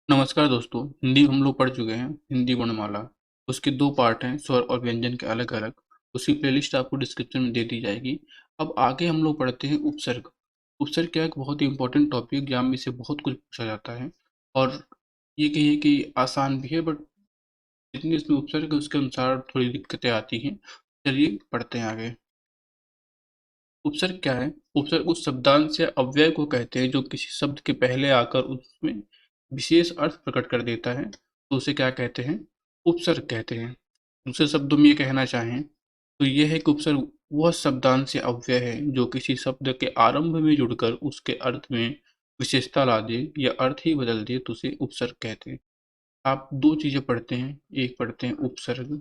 नमस्कार दोस्तों, हिंदी हम लोग पढ़ चुके हैं। हिंदी वर्णमाला, उसके 2 पार्ट हैं, स्वर और व्यंजन के अलग-अलग। उसकी प्लेलिस्ट आपको डिस्क्रिप्शन में दे दी जाएगी। अब आगे हम लोग पढ़ते हैं उपसर्ग। उपसर्ग क्या है, एक बहुत ही इम्पोर्टेंट टॉपिक, एग्जाम में से बहुत कुछ पूछा जाता है और ये कहिए कि आसान भी है, बट जितनी इसमें उपसर्ग है उसके अनुसार थोड़ी दिक्कतें आती हैं। चलिए पढ़ते हैं आगे। उपसर्ग क्या है? उपसर्ग उस शब्दांश या अव्यय को कहते हैं जो किसी शब्द के पहले आकर उसमें विशेष अर्थ प्रकट कर देता है, तो उसे क्या कहते हैं? उपसर्ग कहते हैं। दूसरे शब्दों में ये कहना चाहें तो यह है कि उपसर्ग वह शब्दांश या अव्यय है जो किसी शब्द के आरंभ में जुड़कर उसके अर्थ में विशेषता ला दे या अर्थ ही बदल दे, तो उसे उपसर्ग कहते हैं। आप दो चीजें पढ़ते हैं, एक पढ़ते हैं उपसर्ग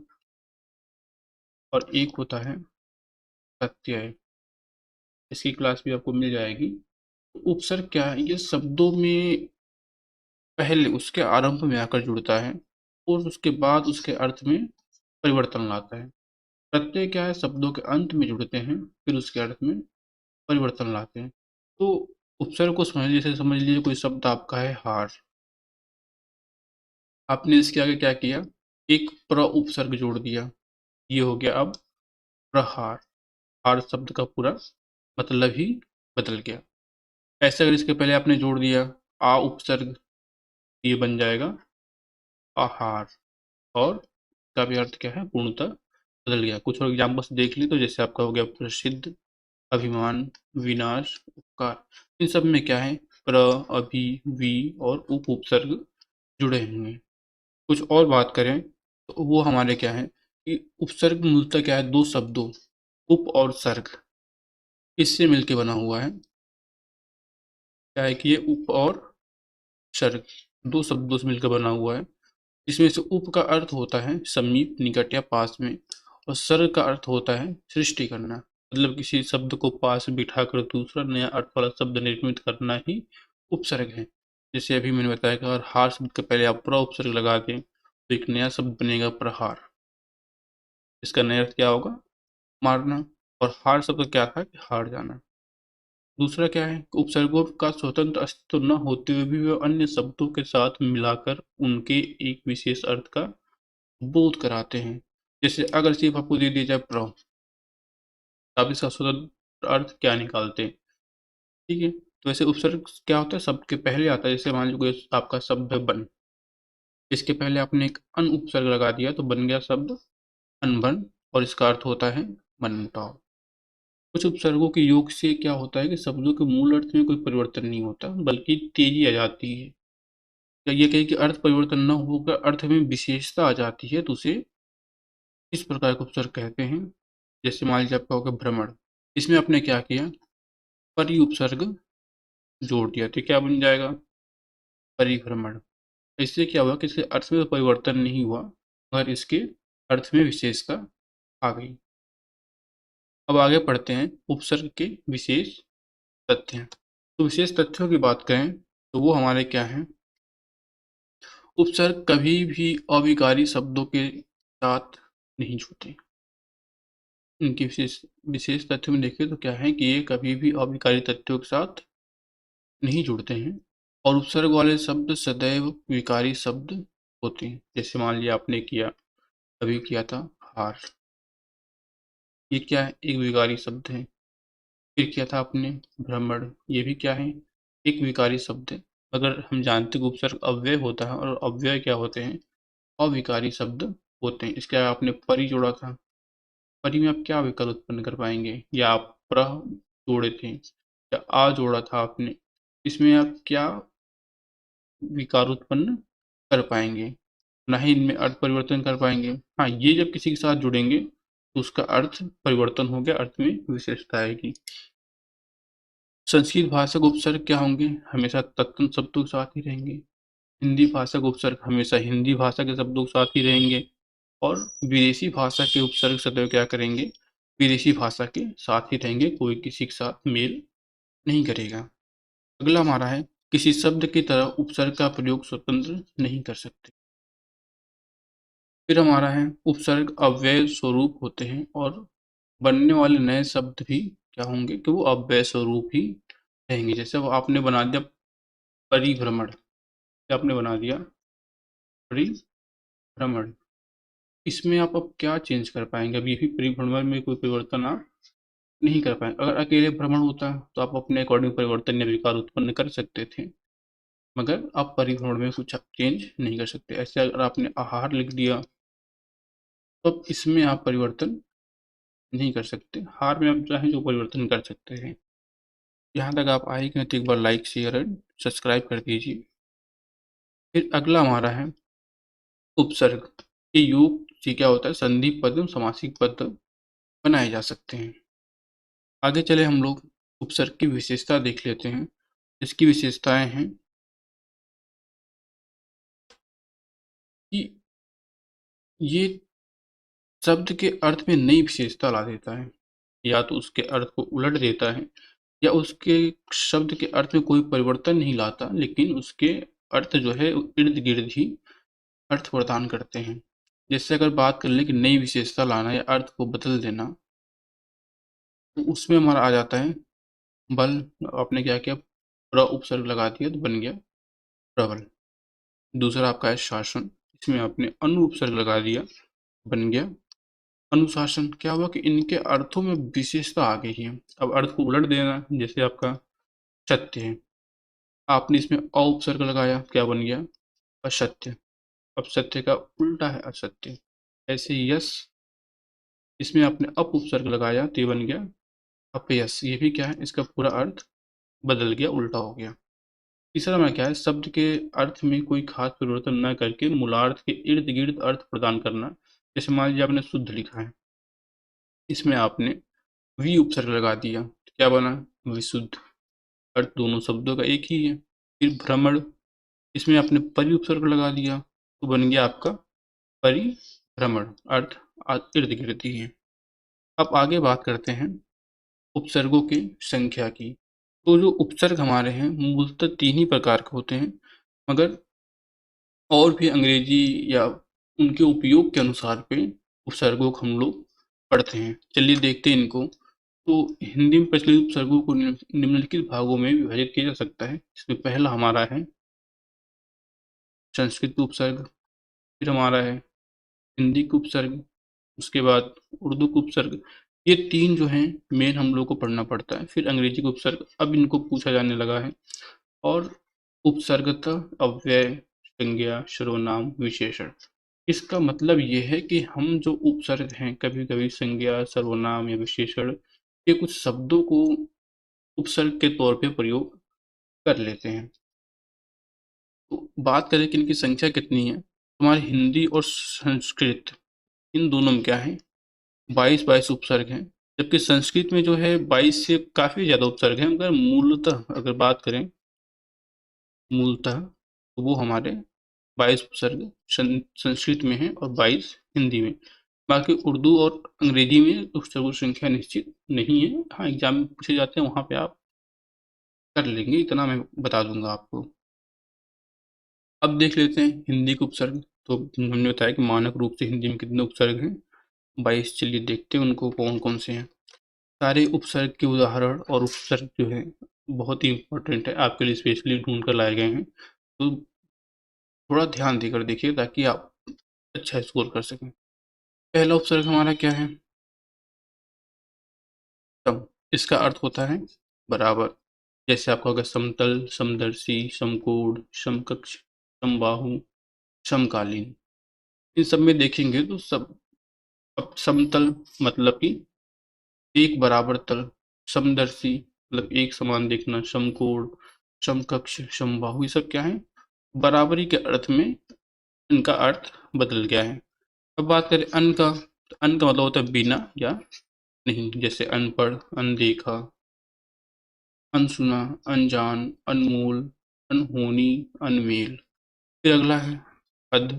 और एक होता है प्रत्यय। इसकी क्लास भी आपको मिल जाएगी। उपसर्ग क्या है? ये शब्दों में पहले उसके आरंभ में आकर जुड़ता है और उसके बाद उसके अर्थ में परिवर्तन लाता है। प्रत्यय क्या है? शब्दों के अंत में जुड़ते हैं, फिर उसके अर्थ में परिवर्तन लाते हैं। तो उपसर्ग को समझ, जैसे समझ लीजिए कोई शब्द आपका है हार, आपने इसके आगे क्या किया? एक प्र उपसर्ग जोड़ दिया, ये हो गया अब प्रहार। हार शब्द का पूरा मतलब ही बदल गया। ऐसे अगर इसके पहले आपने जोड़ दिया आ उपसर्ग, ये बन जाएगा आहार, और का भी अर्थ क्या है? पूर्णतः बदल गया। कुछ और एग्जाम्पल्स देख लें तो जैसे आपका हो गया प्रसिद्ध, अभिमान, विनाश, उपकार। इन सब में क्या है? प्र, अभि, वि और उप उपसर्ग जुड़े होंगे। कुछ और बात करें तो वो हमारे क्या है कि उपसर्ग मूलतः क्या है? दो शब्दों उप और सर्ग, इससे मिलके बना हुआ है। क्या है कि ये उप और सर्ग दो शब्दों से मिलकर बना हुआ है। इसमें से उप का अर्थ होता है समीप, निकट या पास में, और सर्ग का अर्थ होता है सृष्टि करना। मतलब किसी शब्द को पास में बिठाकर दूसरा नया अर्थ वाला शब्द निर्मित करना ही उपसर्ग है। जैसे अभी मैंने बताया कि अगर हार शब्द के पहले आप प्र उपसर्ग लगा दें तो एक नया शब्द बनेगा प्रहार। इसका नया अर्थ क्या होगा? मारना। और हार शब्द क्या था कि हार जाना। दूसरा क्या है? उपसर्गों का स्वतंत्र अस्तित्व न होते हुए भी वे अन्य शब्दों के साथ मिलाकर उनके एक विशेष अर्थ का बोध कराते हैं। जैसे अगर सिर्फ आपको दे दिया जाए प्र, आप इसका स्वतंत्र अर्थ क्या निकालते हैं? ठीक है, तो वैसे उपसर्ग क्या होता है? शब्द के पहले आता है। जैसे मान लीजिए कोई आपका शब्द है बन, इसके पहले आपने एक अन उपसर्ग लगा दिया तो बन गया शब्द अनबन, और इसका अर्थ होता है मनमुटाव। कुछ उपसर्गों के योग से क्या होता है कि शब्दों के मूल अर्थ में कोई परिवर्तन नहीं होता, बल्कि तेजी आ जाती है, या ये कहे कि अर्थ परिवर्तन न होकर अर्थ में विशेषता आ जाती है, तो उसे इस प्रकार के उपसर्ग कहते हैं। जैसे मान लीजिए आपका होगा भ्रमण, इसमें आपने क्या किया? परि उपसर्ग जोड़ दिया, तो क्या बन जाएगा? परिभ्रमण। इससे क्या हुआ कि इसके अर्थ में तो परिवर्तन नहीं हुआ, मगर इसके अर्थ में विशेषता आ गई। अब आगे पढ़ते हैं उपसर्ग के विशेष तथ्य। तो विशेष तथ्यों की बात करें तो वो हमारे क्या हैं? उपसर्ग कभी भी अविकारी शब्दों के साथ नहीं जुड़ते। इनकी विशेष विशेष तथ्य में देखें तो क्या है कि ये कभी भी अविकारी तथ्यों के साथ नहीं जुड़ते हैं, और उपसर्ग वाले शब्द सदैव विकारी शब्द होते हैं। जैसे मान लिया आपने किया, अभी किया था हार, ये क्या है? एक विकारी शब्द है। फिर किया था आपने भ्रमण, ये भी क्या है? एक विकारी शब्द है। अगर हम जानते हैं कि उपसर्ग अव्यय होता है और अव्यय क्या होते हैं? अविकारी शब्द होते हैं। इसके आपने परि जोड़ा था, परि में आप क्या विकल्प उत्पन्न कर पाएंगे? या आप प्र जोड़े थे या आ जोड़ा था आपने, इसमें आप क्या विकार उत्पन्न कर पाएंगे? ना ही इनमें अर्थ परिवर्तन कर पाएंगे। हाँ, ये जब किसी के साथ जुड़ेंगे तो उसका अर्थ परिवर्तन हो गया, अर्थ में विशेषता आएगी। संस्कृत भाषा के उपसर्ग क्या होंगे? हमेशा तत्सम शब्दों के साथ ही रहेंगे। हिंदी भाषा के उपसर्ग हमेशा हिंदी भाषा के शब्दों के साथ ही रहेंगे। और विदेशी भाषा के उपसर्ग सदैव क्या करेंगे? विदेशी भाषा के साथ ही रहेंगे, कोई किसी के साथ मेल नहीं करेगा। अगला हमारा है किसी शब्द की तरह उपसर्ग का प्रयोग स्वतंत्र नहीं कर सकते। फिर हमारा है उपसर्ग अव्यय स्वरूप होते हैं, और बनने वाले नए शब्द भी क्या होंगे कि वो अव्यय स्वरूप ही रहेंगे। जैसे वो आपने बना दिया परिभ्रमण, आपने बना दिया परिभ्रमण। इसमें आप अब क्या चेंज कर पाएंगे? अब ये भी परिभ्रमण में कोई परिवर्तन आप नहीं कर पाएंगे। अगर अकेले भ्रमण होता तो आप अपने अकॉर्डिंग परिवर्तन या विकार उत्पन्न कर सकते थे, मगर आप परिभ्रमण में कुछ आप चेंज नहीं कर सकते। ऐसे अगर आपने आहार लिख दिया तो अब इसमें आप परिवर्तन नहीं कर सकते। हार में आप चाहें जो परिवर्तन कर सकते हैं। यहाँ तक आप आए हैं तो एक बार लाइक शेयर एंड सब्सक्राइब कर दीजिए। फिर अगला हमारा है उपसर्ग। ये योग से क्या होता है, संधि पद एवं समासिक पद बनाए जा सकते हैं। आगे चले हम लोग उपसर्ग की विशेषता देख लेते हैं। इसकी विशेषताएं हैं कि ये शब्द के अर्थ में नई विशेषता ला देता है, या तो उसके अर्थ को उलट देता है, या उसके शब्द के अर्थ में कोई परिवर्तन नहीं लाता, लेकिन उसके अर्थ जो है इर्द गिर्द ही अर्थ प्रदान करते हैं। जैसे अगर बात कर लें कि नई विशेषता लाना या अर्थ को बदल देना, तो उसमें हमारा आ जाता है बल। आपने क्या किया, प्र उपसर्ग लगा दिया तो बन गया प्रबल। दूसरा आपका है शासन। इसमें आपने अनु उपसर्ग लगा दिया, बन गया अनुशासन। क्या हुआ कि इनके अर्थों में विशेषता आ गई है। अब अर्थ को उलट देना, जैसे आपका सत्य है, आपने इसमें अ उपसर्ग लगाया, क्या बन गया असत्य। अब सत्य का उल्टा है असत्य। ऐसे यश, इसमें आपने अप उपसर्ग लगाया तो ये बन गया अपयश। ये भी क्या है, इसका पूरा अर्थ बदल गया, उल्टा हो गया। तीसरा में क्या है, शब्द के अर्थ में कोई खास परिवर्तन न करके मूलार्थ के इर्द गिर्द अर्थ प्रदान करना। जैसे मान लीजिए आपने शुद्ध लिखा है, इसमें आपने वी उपसर्ग लगा दिया तो क्या बना विशुद्ध। अर्थ दोनों शब्दों का एक ही है। फिर भ्रमण, इसमें आपने परि उपसर्ग लगा दिया तो बन गया आपका परिभ्रमण। अर्थ इर्द गिर्द ही है। अब आगे बात करते हैं उपसर्गों की संख्या की। तो जो उपसर्ग हमारे हैं मूलतः तीन ही प्रकार के होते हैं, मगर और भी अंग्रेजी या उनके उपयोग के अनुसार पे उपसर्गों को हम लोग पढ़ते हैं। चलिए देखते हैं इनको। तो हिंदी में प्रचलित उपसर्गों को निम्नलिखित भागों में विभाजित किया जा सकता है। इसमें पहला हमारा है संस्कृत उपसर्ग, फिर हमारा है हिंदी का उपसर्ग, उसके बाद उर्दू का उपसर्ग। ये तीन जो हैं मेन हम लोग को पढ़ना पड़ता है। फिर अंग्रेजी का उपसर्ग, अब इनको पूछा जाने लगा है। और उपसर्गतः अव्यय, संज्ञा, सर्वनाम, विशेषण। इसका मतलब ये है कि हम जो उपसर्ग हैं, कभी कभी संज्ञा, सर्वनाम या विशेषण, ये कुछ शब्दों को उपसर्ग के तौर पे प्रयोग कर लेते हैं। तो बात करें कि इनकी संख्या कितनी है, हमारी हिंदी और संस्कृत इन दोनों में क्या है 22 उपसर्ग हैं। जबकि संस्कृत में जो है 22 से काफ़ी ज़्यादा उपसर्ग हैं, मगर मूलतः अगर बात करें मूलतः तो वो हमारे 22 उपसर्ग संस्कृत में है और 22 हिंदी में। बाकी उर्दू और अंग्रेजी में उपसर्गों की संख्या निश्चित नहीं है। हाँ, एग्जाम में पूछे जाते हैं, वहाँ पे आप कर लेंगे, इतना मैं बता दूंगा आपको। अब देख लेते हैं हिंदी के उपसर्ग। तो हमने बताया कि मानक रूप से हिंदी में कितने उपसर्ग हैं 22। चलिए देखते हैं उनको कौन कौन से हैं। सारे उपसर्ग के उदाहरण और उपसर्ग जो है बहुत ही इंपॉर्टेंट है, आपके लिए स्पेशली ढूंढ कर लाए गए हैं। तो थोड़ा ध्यान देकर देखिए ताकि आप अच्छा स्कोर कर सकें। पहला उपसर्ग हमारा क्या है सम। इसका अर्थ होता है बराबर। जैसे आपका होगा समतल, समदर्शी, समकोण, समकक्ष, समबाहु, समकालीन। इन सब में देखेंगे तो सब, अब समतल मतलब कि एक बराबर तल, समदर्शी मतलब एक समान देखना, समकोण, समकक्ष, समबाहु, ये सब क्या है बराबरी के अर्थ में इनका अर्थ बदल गया है। अब बात करें अन का, तो अन का मतलब होता है बिना या नहीं। जैसे अनपढ़, अनदेखा, अनसुना, अनजान, अनमोल, अनहोनी, अनमेल। फिर अगला है अध।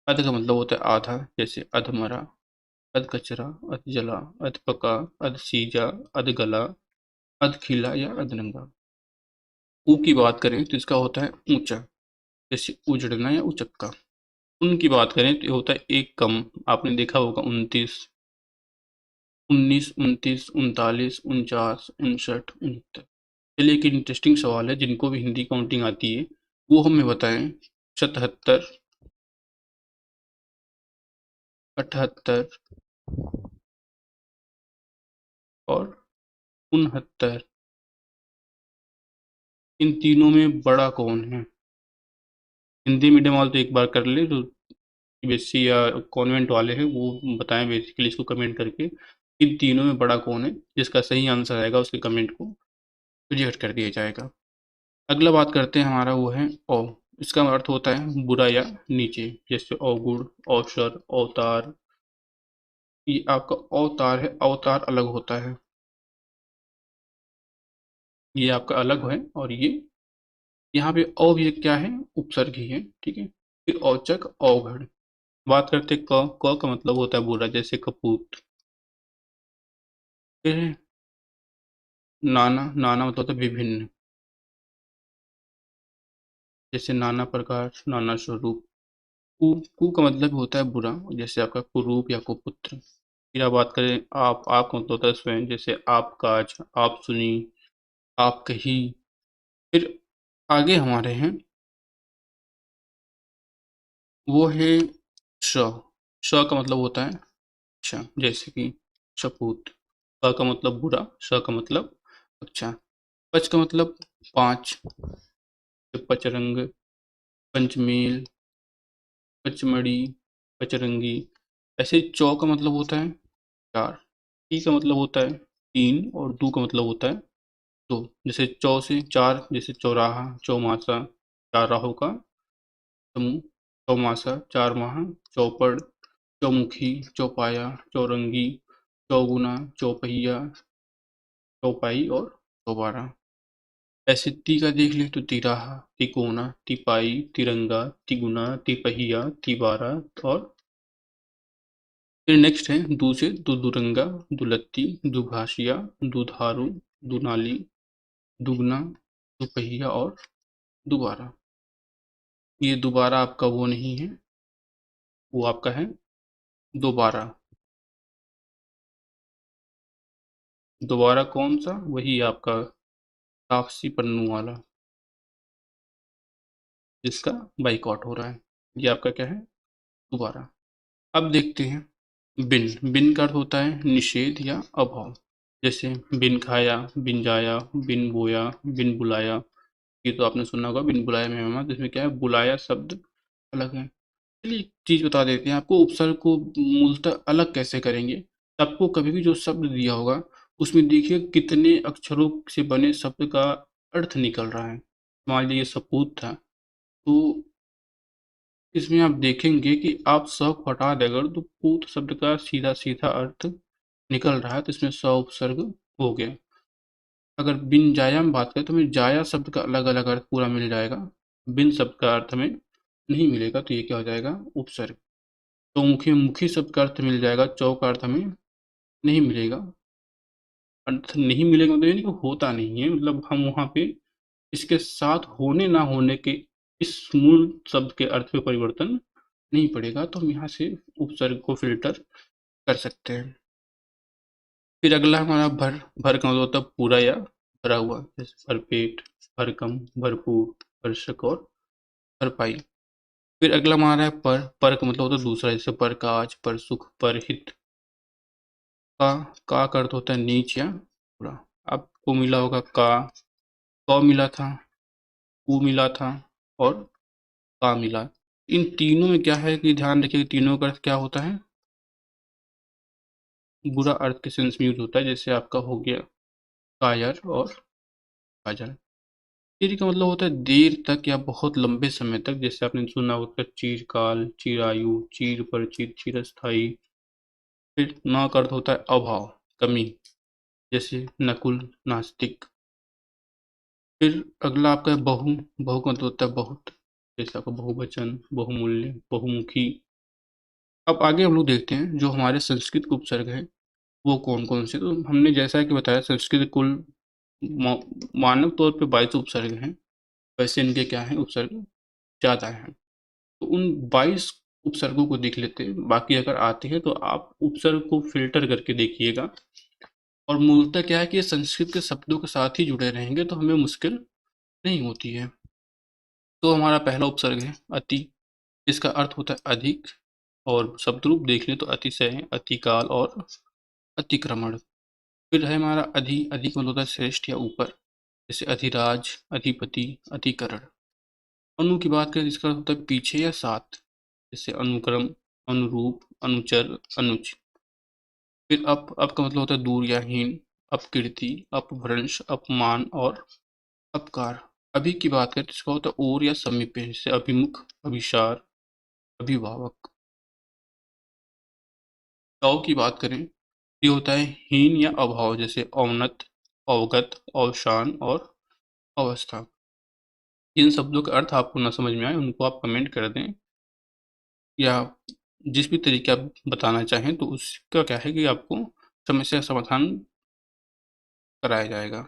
अध का मतलब होता है आधा। जैसे अधमरा, अधकचरा, अधजला, अधपका, अधसीजा, अधगला, अधखिला या अधरंगा। ऊ की बात करें तो इसका होता है ऊंचा। जैसे उजड़ना या उचक्का। उनकी बात करें तो ये होता है एक कम। आपने देखा होगा 29, 19, 29, 39, 49, 59, 69। चलिए एक इंटरेस्टिंग सवाल है, जिनको भी हिंदी काउंटिंग आती है वो हमें बताएं। 77, 78 और 69, इन तीनों में बड़ा कौन है? हिंदी मीडियम वाले तो एक बार कर ले, जो सीबीएसई या कॉन्वेंट वाले हैं वो बताएं बेसिकली इसको कमेंट करके, इन तीनों में बड़ा कौन है। जिसका सही आंसर आएगा उसके कमेंट को रिजेक्ट कर दिया जाएगा। अगला बात करते हैं, हमारा वो है औ। इसका अर्थ होता है बुरा या नीचे, जैसे अवगुण, अवसर, अवतार। ये आपका अवतार है, अवतार अलग होता है, ये आपका अलग है। और ये यहाँ पे अ भी क्या है, उपसर्ग ही है, ठीक है। फिर औचक, अवघड़। बात करते हैं क का मतलब होता है बुरा, जैसे कपूत। फिर नाना, नाना मतलब होता है विभिन्न, जैसे नाना प्रकार, नाना स्वरूप। कु का मतलब होता है बुरा, जैसे आपका कुरूप या कुपुत्र। फिर आप बात करें आप का मतलब होता है स्वयं, जैसे आप काज, आप सुनी, आप कही। फिर आगे हमारे हैं, वो है श। श का मतलब होता है अच्छा, जैसे कि शपूत। क का मतलब बुरा, श का मतलब अच्छा। पच का मतलब पांच, पचरंग, पंचमेल, पचमढ़ी, पचरंगी। ऐसे चौ का मतलब होता है चार, टी का मतलब होता है तीन, और दू का मतलब होता है दो। जैसे चौ से चार, जैसे चौराहा, चौमासा, चार राहों का समूह। चौमासा, चार माह, चौपड़, चौमुखी, चौपाया, चौरंगी, चौगुना, चौपहिया, चौपाई और चौबारा। ऐसे ती का देख ले तो तिराहा, तिकोना, तिपाई, तिरंगा, तिगुना, तिपहिया, तिबारा। और फिर नेक्स्ट है दू से दुदुरंगा, दुलत्ती, दुभाषिया, दुधारू, दुनाली, दुगना, दुपहिया और दोबारा। ये दोबारा आपका वो नहीं है, वो आपका है दोबारा। दोबारा कौन सा? वही आपका तापसी पन्नू वाला, जिसका बाइकआउट हो रहा है। ये आपका क्या है? दोबारा। अब देखते हैं बिन। बिन का अर्थ होता है निषेध या अभाव, जैसे बिन खाया, बिन जाया, बिन बोया, बिन बुलाया। ये तो आपने सुना होगा, बिन बुलाया मेहमान, जिसमें क्या है बुलाया शब्द अलग है। चलिए एक चीज बता देते हैं आपको, उपसर्ग को मूलतः अलग कैसे करेंगे। आपको कभी भी जो शब्द दिया होगा उसमें देखिए कितने अक्षरों से बने शब्द का अर्थ निकल रहा है। मान लीजिए सपूत था, तो इसमें आप देखेंगे कि आप स को हटा दें अगर, तो पूत शब्द का सीधा सीधा अर्थ निकल रहा है, तो इसमें स उपसर्ग हो गया। अगर बिन जाया में बात करें तो हमें जाया शब्द का अलग अलग अर्थ पूरा मिल जाएगा, बिन शब्द का अर्थ हमें नहीं मिलेगा, तो ये क्या हो जाएगा? उपसर्ग। चौमुखी में मुखी शब्द का अर्थ मिल जाएगा, चौ का अर्थ हमें नहीं मिलेगा। अर्थ नहीं मिलेगा मतलब ये नहीं कि होता नहीं है, मतलब हम वहाँ पे इसके साथ होने ना होने के इस मूल शब्द के अर्थ में परिवर्तन नहीं पड़ेगा, तो हम यहाँ से उपसर्ग को फिल्टर कर सकते हैं। फिर अगला हमारा भर। भर का मतलब होता है पूरा या भरा हुआ, जैसे भरपेट, भरकम, भरपूर, भरसक और भरपाई। फिर अगला हमारा है पर। पर का मतलब होता है दूसरा, जैसे पर काज, पर सुख, पर हित। का अर्थ होता है नीच या बुरा। आपको मिला होगा क मिला था, कु मिला था और का मिला। इन तीनों में क्या है कि ध्यान रखिए, तीनों का अर्थ क्या होता है? बुरा अर्थ के सेंस में यूज होता है, जैसे आपका हो गया कायर और काजल। चिर का मतलब होता है देर तक या बहुत लंबे समय तक, जैसे आपने सुना होता है चिरकाल, चिरायु, चिर परिचित, चिरस्थायी। फिर न का अर्थ होता है अभाव, कमी, जैसे नकुल, नास्तिक। फिर अगला आपका है बहु। बहु का मतलब होता है बहुत, जैसे आपका बहुवचन, बहुमूल्य, बहुमुखी। अब आगे हम लोग देखते हैं जो हमारे संस्कृत के उपसर्ग है वो कौन कौन से। तो हमने जैसा कि बताया संस्कृत कुल मानव तौर पे 22 उपसर्ग हैं, वैसे इनके क्या हैं उपसर्ग ज़्यादा हैं। तो उन 22 उपसर्गों को देख लेते हैं, बाकी अगर आते हैं तो आप उपसर्ग को फिल्टर करके देखिएगा। और मूलतः क्या है कि ये संस्कृत के शब्दों के साथ ही जुड़े रहेंगे, तो हमें मुश्किल नहीं होती है। तो हमारा पहला उपसर्ग है अति, इसका अर्थ होता है अधिक, और शब्द रूप देख लें तो अतिशय, अतिकाल और अतिक्रमण। फिर है हमारा अधि, अधिक मतलब होता है श्रेष्ठ या ऊपर, जैसे अधिराज, अधिपति, अधिकरण। अनु की बात करें, इसका अर्थ होता है पीछे या साथ, जैसे अनुक्रम, अनुरूप, अनुचर, अनुज। फिर अप का मतलब होता है दूर या हीन, अपकीर्ति, अपभ्रंश, अपमान और अपकार। अभी की बात करें तो इसका होता है और या समीप, जैसे अभिमुख, अभिसार, अभिभावक। तव की बात करें, ये होता है हीन या अभाव, जैसे अवनत, अवगत, अवसान और अवस्था। जिन शब्दों का अर्थ आपको ना समझ में आए उनको आप कमेंट कर दें, या जिस भी तरीके आप बताना चाहें, तो उसका क्या है कि आपको समस्या का समाधान कराया जाएगा।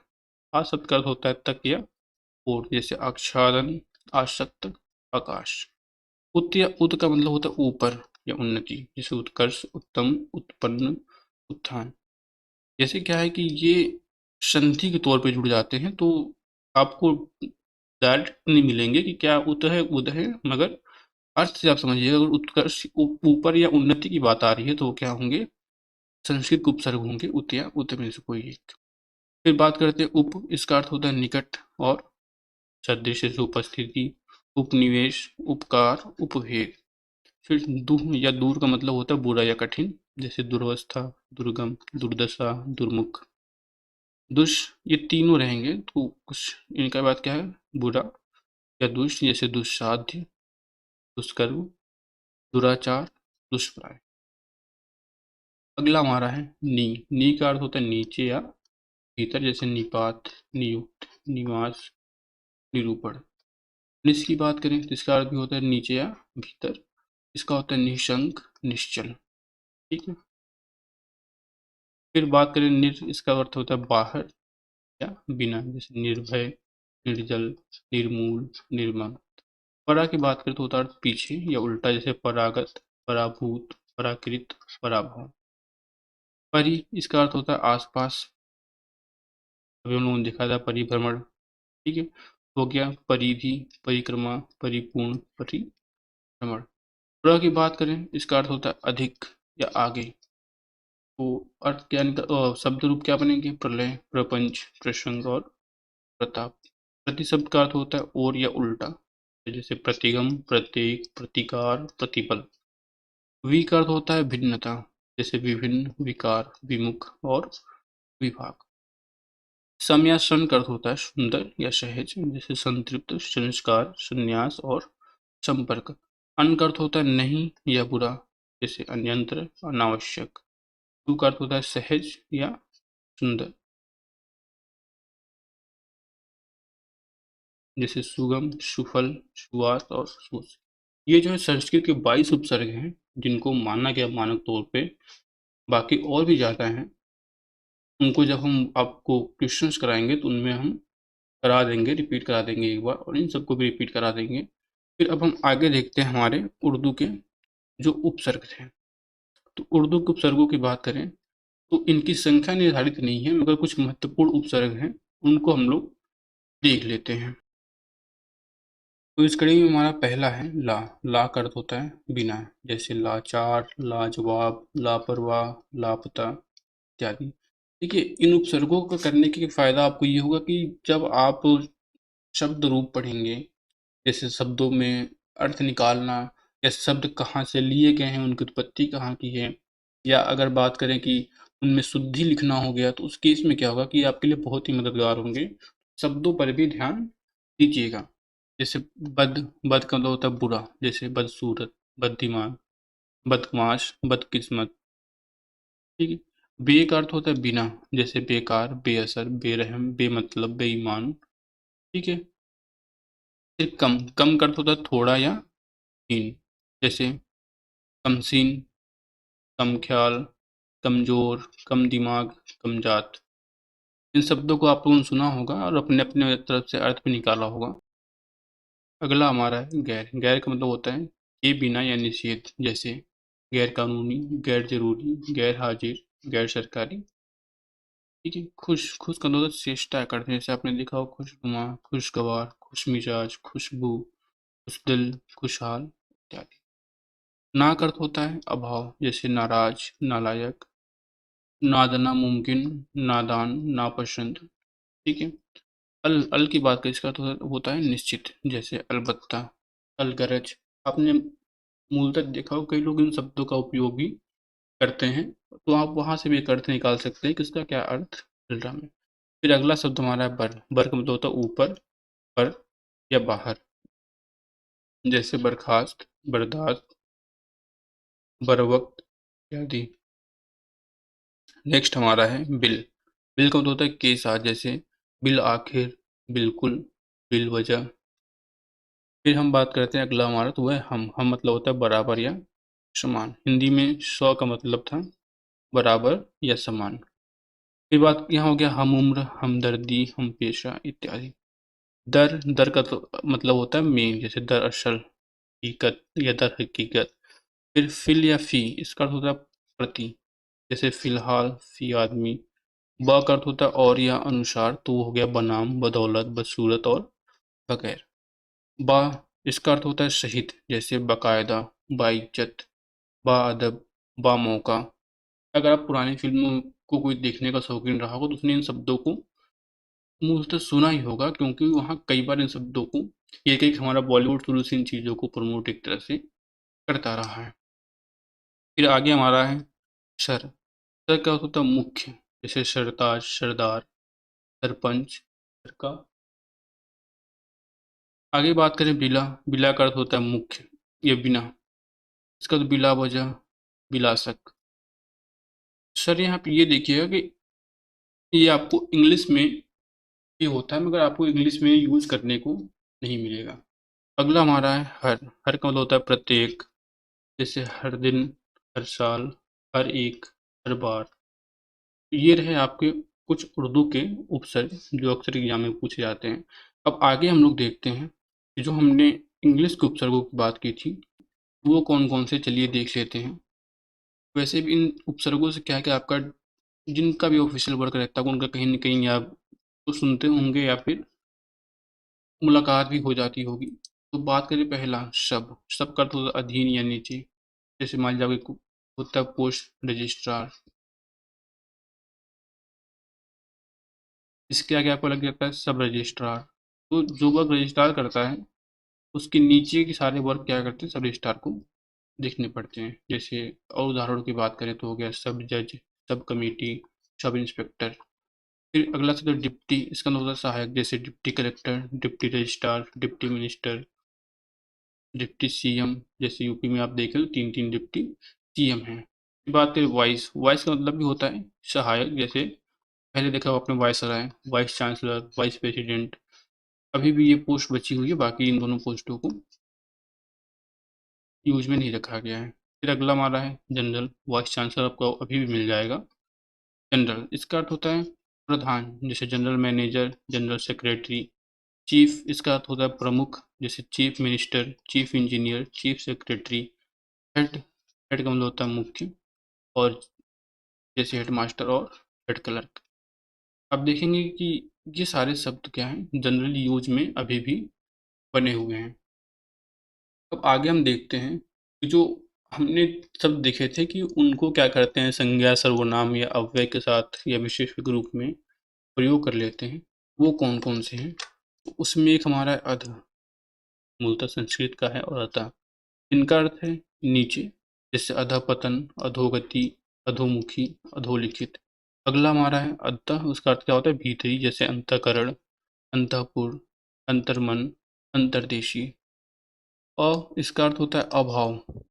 आज शब्द का अर्थ होता है तक या ओर, जैसे आच्छादन, आसक्त, आकाश। उत या उत का मतलब होता है ऊपर या उन्नति, जैसे उत्कर्ष, उत्तम, उत्पन्न, उत्थान। जैसे क्या है कि ये संधि के तौर पे जुड़ जाते हैं, तो आपको डायरेक्ट नहीं मिलेंगे कि क्या उत है उद है, मगर अर्थ से आप समझिएगा। अगर उत्कर्ष ऊपर या उन्नति की बात आ रही है तो वो क्या होंगे, संस्कृत के उपसर्ग होंगे, उत या उत में से कोई एक। फिर बात करते हैं उप, इसका अर्थ होता है निकट और सदृश से उपस्थिति, उपनिवेश, उपकार, उपभेद। फिर दुह या दूर का मतलब होता है बुरा या कठिन, जैसे दुर्वस्था, दुर्गम, दुर्दशा, दुर्मुख, दुष। ये तीनों रहेंगे तो कुछ इनका बात क्या है, बुरा या दुष्ट, जैसे दुस्साध्य, दुष्कर्म, दुराचार, दुष्प्राय। अगला हमारा है नी। नी का अर्थ होता है नीचे या भीतर, जैसे निपात, नियुक्त, निवास, निरूपण। निस की बात करें तो इसका अर्थ भी होता है नीचे या भीतर, इसका होता है निशंक, निश्चल। ठीक है। फिर बात करें निर, इसका अर्थ होता है बाहर या बिना, जैसे निर्भय, निर्जल, निर्मूल, निर्मम। परा की बात करें तो होता है अर्थ पीछे या उल्टा, जैसे परागत, पराभूत, पराकृत, पराभव। परि, इसका अर्थ होता है आसपास, अभी हम लोगों ने देखा था परिभ्रमण। ठीक है, हो गया परिधि, परिक्रमा, परिपूर्ण, परिभ्रमण। प्र की बात करें, इसका अर्थ होता है अधिक या आगे, तो अर्थ क्या शब्द रूप क्या बनेंगे, प्रलय, प्रपंच, प्रसंग और प्रताप। प्रति शब्द का अर्थ होता है और या उल्टा, जैसे प्रतिगम, प्रत्येक, प्रतिकार, प्रतिपल। वि का अर्थ होता है भिन्नता, जैसे विभिन्न, विकार, विमुख और विभाग। सम या सन का अर्थ होता है सुंदर या सहज, जैसे संतृप्त, संस्कार, संन्यास और संपर्क। अन का अर्थ होता है नहीं या बुरा, जैसे अन्यंत्र, अनावश्यक। सु का अर्थ होता है सहज या सुंदर, जैसे सुगम, सुफल, सुवास और सुस। ये जो है संस्कृत के 22 उपसर्ग हैं, जिनको माना गया मानक तौर पे। बाकी और भी ज़्यादा हैं, उनको जब हम आपको क्वेश्चंस कराएंगे तो उनमें हम करा देंगे, रिपीट करा देंगे एक बार, और इन सबको भी रिपीट करा देंगे। फिर अब हम आगे देखते हैं हमारे उर्दू के जो उपसर्ग थे। तो उर्दू के उपसर्गों की बात करें तो इनकी संख्या निर्धारित नहीं है, मगर कुछ महत्वपूर्ण उपसर्ग हैं, उनको हम लोग देख लेते हैं। तो इस कड़ी में हमारा पहला है ला। ला का अर्थ होता है बिना, जैसे लाचार, लाजवाब, लापरवाह, लापता इत्यादि। देखिए, इन उपसर्गों का करने के फायदा आपको ये होगा कि जब आप शब्द रूप पढ़ेंगे, जैसे शब्दों में अर्थ निकालना, या शब्द कहाँ से लिए गए हैं, उनकी उत्पत्ति कहाँ की है, या अगर बात करें कि उनमें शुद्धि लिखना हो गया, तो उस केस में क्या होगा कि आपके लिए बहुत ही मददगार होंगे। शब्दों पर भी ध्यान दीजिएगा। जैसे बद, बद का मतलब होता है बुरा, जैसे बदसूरत, बद्दिमाग, बदमाश, बदकिस्मत। ठीक है। बे का अर्थ होता है बिना, जैसे बेकार, बेअसर, बेरहम, बेमतलब, बेईमान। ठीक है। फिर कम, कम का अर्थ होता है थोड़ा या हीन, जैसे कमसीन, कम ख्याल, कमजोर, कम दिमाग, कमजात। इन शब्दों को आप लोगों ने सुना होगा और अपने अपने तरफ से अर्थ भी निकाला होगा। अगला हमारा है गैर। गैर का मतलब होता है ये बिना या निषेध, जैसे गैर कानूनी, गैर जरूरी, गैर हाजिर, गैर सरकारी। ठीक है। खुश, खुश का मतलब चेष्टा करते हैं, जैसे आपने देखा हो खुशनुमा, खुशगवार, खुश मिजाज, खुशबू, खुशदिल, खुशहाल इत्यादि। ना का अर्थ होता है अभाव, जैसे नाराज, नालायक, नादना मुमकिन, नादान, नापसंद। ठीक है। अल की बात करें, इसका अर्थ होता है निश्चित, जैसे अलबत्ता, अलगरज। आपने मूलतः देखा हो कई लोग इन शब्दों का उपयोग भी करते हैं, तो आप वहां से भी एक अर्थ निकाल सकते हैं कि इसका क्या अर्थ मिल रहा है। फिर अगला शब्द हमारा है बर। बर का मतलब होता है ऊपर, पर या बाहर, जैसे बर्खास्त, बर्दाश्त, बरवक्त इत्यादि। नेक्स्ट हमारा है बिल। बिल का मतलब होता है के साथ, जैसे बिल आखिर, बिल्कुल, बिल वजह। फिर हम बात करते हैं अगला हमारा, तो वह हम मतलब होता है बराबर या समान। हिंदी में सौ का मतलब था बराबर या समान। फिर बात यहाँ हो गया हम उम्र, हमदर्दी, हम पेशा इत्यादि। दर, दर का तो मतलब होता है में, जैसे दरअसल, हकीकत या दर हकीकत। फिर फिल या फी, इसका अर्थ होता है प्रति, जैसे फिलहाल, फी आदमी। ब का अर्थ होता है और या अनुसार, तो वो हो गया बनाम, बदौलत, बदसूरत और बगैर। बा, इसका अर्थ होता है सहित, जैसे बाकायदा, बाइज्जत, बाअदब, बामौका। अगर आप पुरानी फिल्मों को कोई देखने का शौकीन रहा हो तो उसने इन शब्दों को मूलतः सुना ही होगा, क्योंकि वहाँ कई बार इन शब्दों को, एक एक हमारा बॉलीवुड शुरू से इन चीज़ों को प्रमोट एक तरह से करता रहा है। फिर आगे हमारा है सर। सर का होता है मुख्य, जैसे सरताज, सरदार, सरपंच, सरका। आगे बात करें बिला। बिला का अर्थ होता है मुख्य या बिना। इसका तो बिला वजह, बिलासक। सर यहाँ पे ये देखिएगा कि ये आपको इंग्लिश में ये होता है, मगर आपको इंग्लिश में यूज करने को नहीं मिलेगा। अगला हमारा है हर। हर का मतलब होता है प्रत्येक, जैसे हर दिन, हर साल, हर एक, हर बार। ये रहे आपके कुछ उर्दू के उपसर्ग जो अक्सर एग्जाम में पूछे जाते हैं। अब आगे हम लोग देखते हैं कि जो हमने इंग्लिश के उपसर्गों की बात की थी वो कौन कौन से, चलिए देख लेते हैं। वैसे भी इन उपसर्गों से क्या है कि आपका जिनका भी ऑफिशियल वर्क रहता है उनका कहीं ना कहीं आप तो सुनते होंगे या फिर मुलाकात भी हो जाती होगी। तो बात करें पहला सब। सब का अर्थ होता है अधीन या नीचे, जैसे मान लीजिए आपके होता है पोस्ट रजिस्ट्रार। इसके आगे आपको लग जाता है सब रजिस्ट्रार। तो जो वर्क रजिस्ट्रार करता है उसके नीचे के सारे वर्क क्या करते हैं, सब रजिस्ट्रार को देखने पड़ते हैं। जैसे और उदाहरण की बात करें तो हो गया सब जज, सब कमेटी, सब इंस्पेक्टर। फिर अगला शब्द है डिप्टी। इसका मतलब होता है सहायक, जैसे deputy collector, deputy registrar, deputy minister, deputy CM. जैसे यूपी में आप देखें तो तीन तीन डिप्टी सीएम हैं। बात करें वाइस। वाइस का मतलब भी होता है सहायक, जैसे पहले देखा हो आपने वाइस राय, वाइस चांसलर, वाइस प्रेसिडेंट। अभी भी ये पोस्ट बची हुई है, बाकी इन दोनों पोस्टों को यूज में नहीं रखा गया है। फिर अगला हमारा है जनरल। वाइस चांसलर आपको अभी भी मिल जाएगा। जनरल इसका अर्थ होता है प्रधान, जैसे general manager, general secretary. Chief इसका अर्थ होता है प्रमुख, जैसे chief minister, chief engineer, chief secretary. Head, head का मतलब होता है मुख्य, और जैसे हेड मास्टर और हेड क्लर्क। आप देखेंगे कि ये सारे शब्द क्या हैं, जनरली यूज में अभी भी बने हुए हैं। अब आगे हम देखते हैं कि जो हमने शब्द देखे थे कि उनको क्या करते हैं, संज्ञा, सर्वनाम या अव्यय के साथ या विशेष के रूप में प्रयोग कर लेते हैं, वो कौन कौन से हैं। तो उसमें एक हमारा है अध। मूलतः संस्कृत का है, और अतः इनका अर्थ है नीचे, जैसे अधःपतन, अधोगति, अधोमुखी, अधोलिखित। अगला हमारा है अतः। उसका अर्थ क्या होता है भीतरी, जैसे अंतःकरण, अंतःपुर, अंतर्मन, अंतर्देशी। इसका अर्थ होता है अभाव।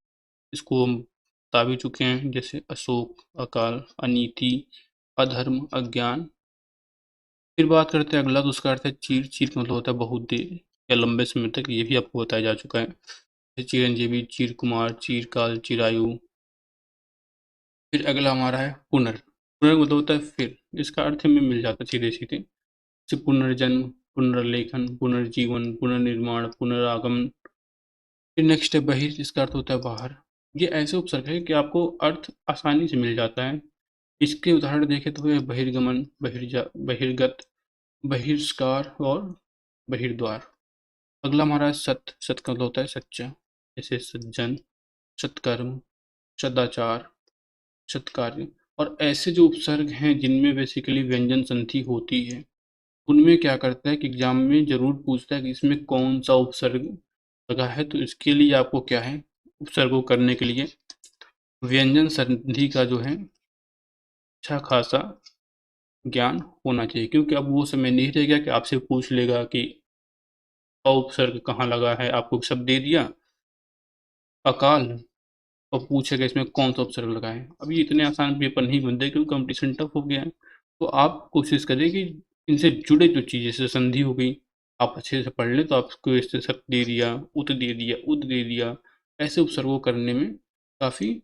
इसको हम बता भी चुके हैं, जैसे अशोक, अकाल, अनीति, अधर्म, अज्ञान। फिर बात करते हैं अगला, तो उसका अर्थ है चीर। चीर का मतलब होता है बहुत देर या लंबे समय तक, ये भी आपको बताया जा चुका है, जैसे चिरंजीवी, चीर कुमार, चिरकाल, चिरायु। फिर अगला हमारा है पुनर। पुनर मतलब होता है फिर। इसका अर्थ हमें मिल जाता है सीधे सीधे, जैसे पुनर्जन्म, पुनर्लेखन, पुनर्जीवन, पुनर्निर्माण, पुनरागमन। फिर नेक्स्ट है बहिर। इसका अर्थ होता है बाहर। ये ऐसे उपसर्ग है कि आपको अर्थ आसानी से मिल जाता है। इसके उदाहरण देखें तो है बहिर्गमन, बहिर्गत, बहिष्कार और बहिर्द्वार। अगला हमारा सत, सत का मतलब होता है सच्चा, जैसे सज्जन, सत्कर्म, सदाचार, सत्कार्य। और ऐसे जो उपसर्ग हैं जिनमें बेसिकली व्यंजन संधि होती है, उनमें क्या करता है कि एग्जाम में जरूर पूछता है कि इसमें कौन सा उपसर्ग लगा है। तो इसके लिए आपको क्या है, उपसर्ग को करने के लिए व्यंजन संधि का जो है अच्छा खासा ज्ञान होना चाहिए, क्योंकि अब वो समय नहीं रहेगा कि आपसे पूछ लेगा कि उपसर्ग कहाँ लगा है। आपको शब्द दे दिया अकाल और पूछेगा इसमें कौन सा उपसर्ग लगा है। अब ये इतने आसान पेपर नहीं बनते क्योंकि कंपटीशन टफ हो गया है। तो आप कोशिश करें कि इनसे जुड़े जो चीज़, जैसे संधि हो गई, आप अच्छे से पढ़ लें तो आपको इससे सक दे दिया, उत दे दिया, उद दे दिया, ऐसे उपसर्गों करने में काफ़ी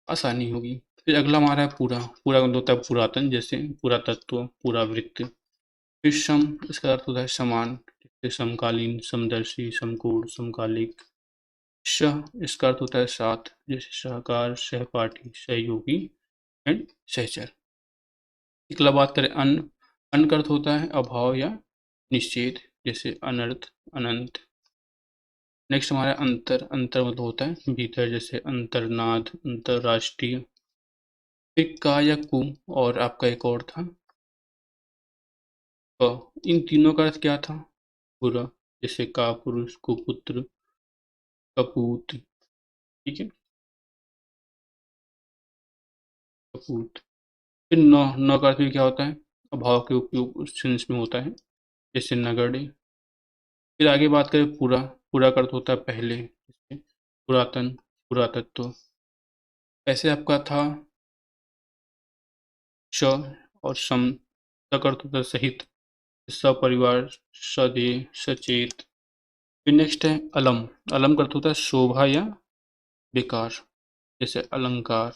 आसानी होगी। फिर अगला हमारा है पूरा, पूरा का मतलब होता है पुरातन, जैसे पुरातत्व, पुरावृत्त। फिर सम, इसका अर्थ होता है समान, जैसे समकालीन, समदर्शी, समकोण, समकालिक। सह, इसका अर्थ होता है साथ, जैसे सहकार, सहपाठी, सहयोगी एंड सहचर। अगला बात करें अन्न, अन्न का अर्थ होता है अभाव या निश्चेद, जैसे अनर्थ, अनंत। नेक्स्ट हमारा अंतर, अंतर मतलब होता है भीतर, जैसे अंतर्नाद, अंतरराष्ट्रीय। फिर का या कु, और आपका एक और था क। इन तीनों का अर्थ क्या था, बुरा, जैसे का पुरुष, कुपुत्र, कपूत। ठीक है, कपूत। फिर न, न का अर्थ भी क्या होता है, अभाव के उपयोग उस सेंस में होता है, जैसे नगण्य। फिर आगे बात करें पूरा, पूरा का अर्थ होता है पहले, जैसे पुरातन, पुरातत्व। ऐसे आपका था श और सम, स का अर्थ होता है सहित, सपरिवार, सदेह, सचेत। फिर नेक्स्ट है अलम, अलम का अर्थ होता है शोभा या बेकार, जैसे अलंकार।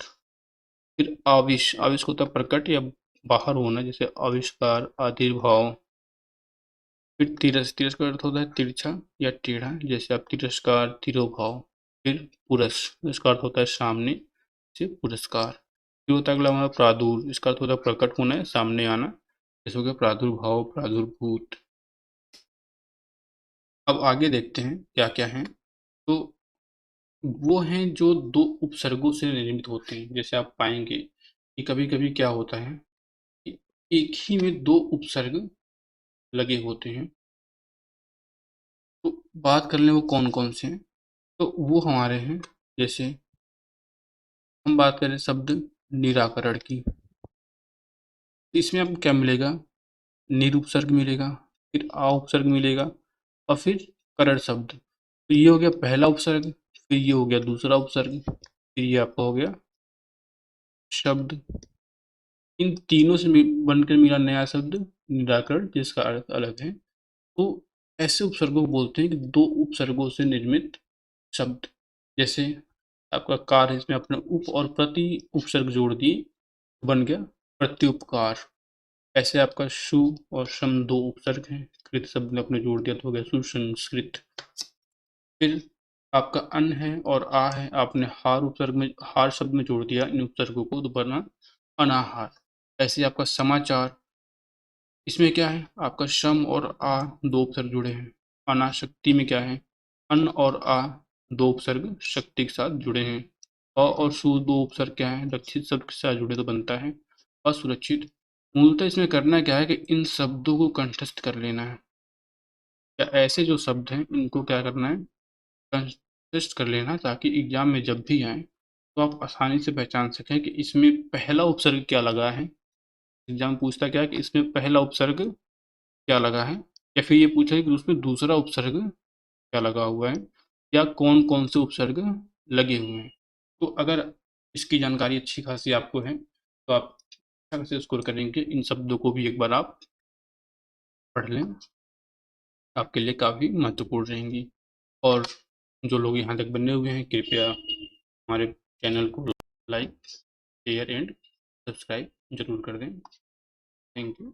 फिर आविश, आविश को होता है प्रकट या बाहर होना, जैसे आविष्कार, आविर्भाव। फिर तिरस, तिरस का अर्थ होता है तिरछा या टेढ़ा, जैसे आप तिरस्कार, तिरोभाव। फिर पुरस, इसका अर्थ होता है सामने, जैसे पुरस्कार। फिर होता है अगला हमारा प्रादुर, इसका अर्थ होता है प्रकट होना है, सामने आना, जैसे हो गया प्रादुर्भाव, प्रादुर्भूत। अब आगे देखते हैं क्या क्या है। तो वो हैं जो दो उपसर्गों से निर्मित होते हैं। जैसे आप पाएंगे कि कभी कभी क्या होता है कि एक ही में दो उपसर्ग लगे होते हैं। तो बात कर लें वो कौन कौन से हैं, तो वो हमारे हैं, जैसे हम बात करें शब्द निराकरण की, तो इसमें आपको क्या मिलेगा, निरुपसर्ग मिलेगा, फिर आ उपसर्ग मिलेगा, और फिर करण शब्द। तो ये हो गया पहला उपसर्ग, फिर ये हो गया दूसरा उपसर्ग, फिर ये आपका हो गया शब्द। इन तीनों से बनकर मिला नया शब्द निराकरण, जिसका अर्थ अलग है। तो ऐसे उपसर्गों को बोलते हैं कि दो उपसर्गों से निर्मित शब्द। जैसे आपका कार है, इसमें अपने उप और प्रति उपसर्ग जोड़ दिए, बन गया प्रत्युपकार। ऐसे आपका सु और सम दो उपसर्ग हैं, कृत शब्द ने अपने जोड़ दिया तो हो गया सुसंस्कृत। फिर आपका अन है और आ है, आपने हार उपसर्ग में, हार शब्द में जोड़ दिया इन उपसर्गों को, तो बना अनाहार। ऐसे आपका समाचार, इसमें क्या है, आपका शम और आ दो उपसर्ग जुड़े हैं। अनाशक्ति में क्या है, अन और आ दो उपसर्ग शक्ति के साथ जुड़े हैं। अ और सु दो उपसर्ग क्या है, रक्षित शब्द के साथ जुड़े तो बनता है असुरक्षित। मूलतः इसमें करना क्या है कि इन शब्दों को कंठस्थ कर लेना है, या ऐसे जो शब्द हैं इनको क्या करना है, कंठस्थ कर लेना, ताकि एग्जाम में जब भी आए तो आप आसानी से पहचान सकें कि इसमें पहला उपसर्ग क्या लगा है। एग्जाम पूछता क्या है कि इसमें पहला उपसर्ग क्या लगा है, या फिर ये पूछा है कि उसमें दूसरा उपसर्ग क्या लगा हुआ है, या कौन कौन से उपसर्ग लगे हुए हैं। तो अगर इसकी जानकारी अच्छी खासी आपको है तो आप अच्छा खासे स्कोर करेंगे। इन शब्दों को भी एक बार आप पढ़ लें, आपके लिए काफ़ी महत्वपूर्ण रहेंगी। और जो लोग यहाँ तक बने हुए हैं, कृपया हमारे चैनल को लाइक, शेयर एंड सब्सक्राइब जरूर कर दें। Thank you.